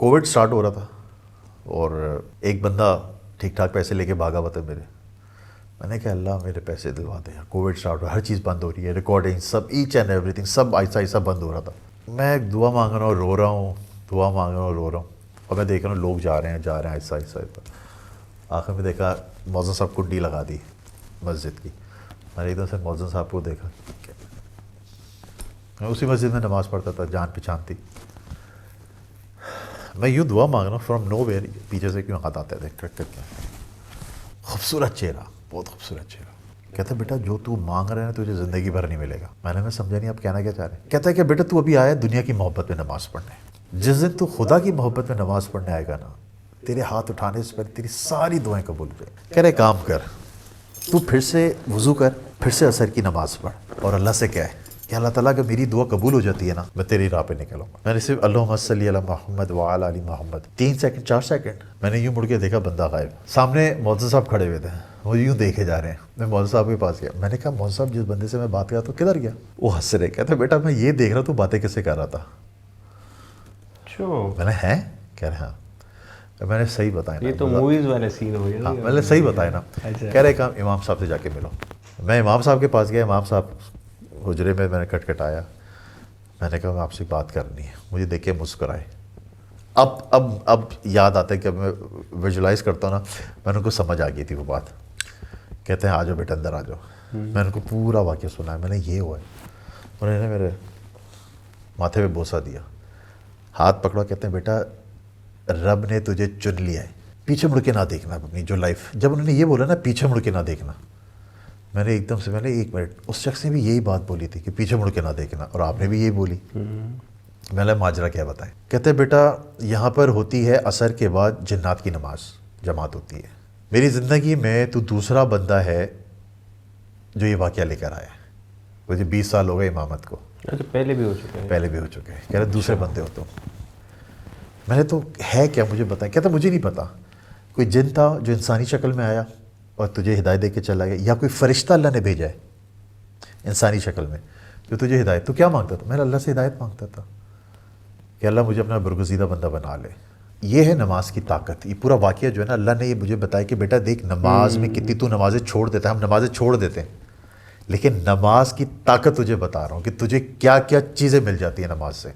Covid start ہو رہا تھا اور ایک بندہ ٹھیک ٹھاک پیسے لے کے بھاگا ہوا تھا میرے. میں نے کہا اللہ میرے پیسے دلوا دے. کووڈ سٹارٹ ہو رہا, ہر چیز بند ہو رہی ہے, ریکارڈنگ سب, ایچ اینڈ ایوری تھنگ سب آہستہ آہستہ بند ہو رہا تھا. میں دعا مانگ رہا ہوں, رو رہا ہوں, دعا مانگ رہا ہوں, رو رہا ہوں, اور میں دیکھ رہا ہوں لوگ جا رہے ہیں آہستہ آہستہ. آخر میں دیکھا مؤذن صاحب کنڈی لگا دی مسجد کی. میں نے ایک دم سے مؤذن صاحب کو دیکھا, میں اسی مسجد میں نماز پڑھتا تھا, جان پہچان تھی. میں یوں دعا مانگ رہا ہوں, فرام نو ویئر پیچھے سے کیوں ہاتھ آتے تھے کٹ کر کے. خوبصورت چہرہ, بہت خوبصورت چہرہ. کہتا ہے بیٹا جو تو مانگ رہے ہیں تجھے زندگی بھر نہیں ملے گا. میں سمجھا نہیں آپ کہنا کیا چاہ رہے ہیں. کہتا ہے کہ بیٹا تو ابھی آیا دنیا کی محبت میں نماز پڑھنے, جس دن تو خدا کی محبت میں نماز پڑھنے آئے گا نا, تیرے ہاتھ اٹھانے سے پہلے تیری ساری دعائیں قبول ہو جائیں. کہہ رہے کام کر, تو پھر سے وضو کر, پھر سے عصر کی نماز پڑھ, اور اللہ سے کہہ کہ اللہ تعالیٰ اگر میری دعا قبول ہو جاتی ہے نا, میں تیری راہ پہ نکلوں گا. میں نے صرف اللہم صلی علی محمد وعلی آل محمد 3 سیکنڈ 4 سیکنڈ, میں نے یوں مڑ کے دیکھا بندہ غائب. سامنے مؤذن صاحب کھڑے ہوئے تھے, وہ یوں دیکھے جا رہے ہیں. میں مؤذن صاحب کے پاس گیا, میں نے کہا مؤذن صاحب جس بندے سے میں بات کر رہا تھا کدھر گیا؟ وہ ہنس رہے. کہتا بیٹا میں یہ دیکھ رہا تو باتیں کیسے کر رہا تھا. میں نے ہیں کہہ رہے ہاں. میں نے صحیح بتایا نا, یہ تو موویز والے سین ہو گئے. ہاں میں نے صحیح بتایا نا. کہہ رہے کام امام صاحب سے جا کے ملو. میں امام صاحب کے پاس گیا, امام صاحب حجرے میں نے کٹ آیا. میں نے کہا میں آپ سے بات کرنی ہے. مجھے دیکھ کے مسکرائے. اب یاد آتا ہے کہ میں ویژولائز کرتا ہوں نا, میں نے ان کو سمجھ آ گئی تھی وہ بات. کہتے ہیں آ جاؤ بیٹا اندر آ جاؤ. میں نے ان کو پورا واقعہ سنا, میں نے یہ ہوا ہے. انہوں نے میرے ماتھے پہ بوسہ دیا, ہاتھ پکڑا. کہتے ہیں بیٹا رب نے تجھے چن لیا ہے, پیچھے مڑ کے نہ دیکھنا اپنی جو لائف. جب انہوں نے یہ بولا نا پیچھے مڑ کے نہ دیکھنا, میں نے ایک دم سے, میں نے 1 منٹ, اس شخص نے بھی یہی بات بولی تھی کہ پیچھے مڑ کے نہ دیکھنا, اور آپ نے بھی یہی بولی. میں نے ماجرا کیا بتائیں. کہتے ہیں بیٹا یہاں پر ہوتی ہے عصر کے بعد جنات کی نماز جماعت ہوتی ہے. میری زندگی میں تو دوسرا بندہ ہے جو یہ واقعہ لے کر آیا ہے. مجھے 20 سال ہو گئے امامت کو. پہلے بھی ہو چکے ہیں. پہلے بھی ہو چکے ہیں. کہہ رہے دوسرے بندے ہو تو. میں نے تو ہے کیا مجھے بتائیں. کہتا مجھے نہیں پتا. کوئی جن تھا جو انسانی شکل میں آیا اور تجھے ہدایت دے کے چلا گیا, یا کوئی فرشتہ اللہ نے بھیجا ہے انسانی شکل میں جو تجھے ہدایت. تو کیا مانگتا تھا؟ میں اللہ سے ہدایت مانگتا تھا کہ اللہ مجھے اپنا برگزیدہ بندہ بنا لے. یہ ہے نماز کی طاقت. یہ پورا واقعہ جو ہے نا, اللہ نے یہ مجھے بتایا کہ بیٹا دیکھ نماز میں کتنی تو نمازیں چھوڑ دیتا ہے. ہم نمازیں چھوڑ دیتے ہیں, لیکن نماز کی طاقت تجھے بتا رہا ہوں کہ تجھے کیا کیا چیزیں مل جاتی ہیں نماز سے.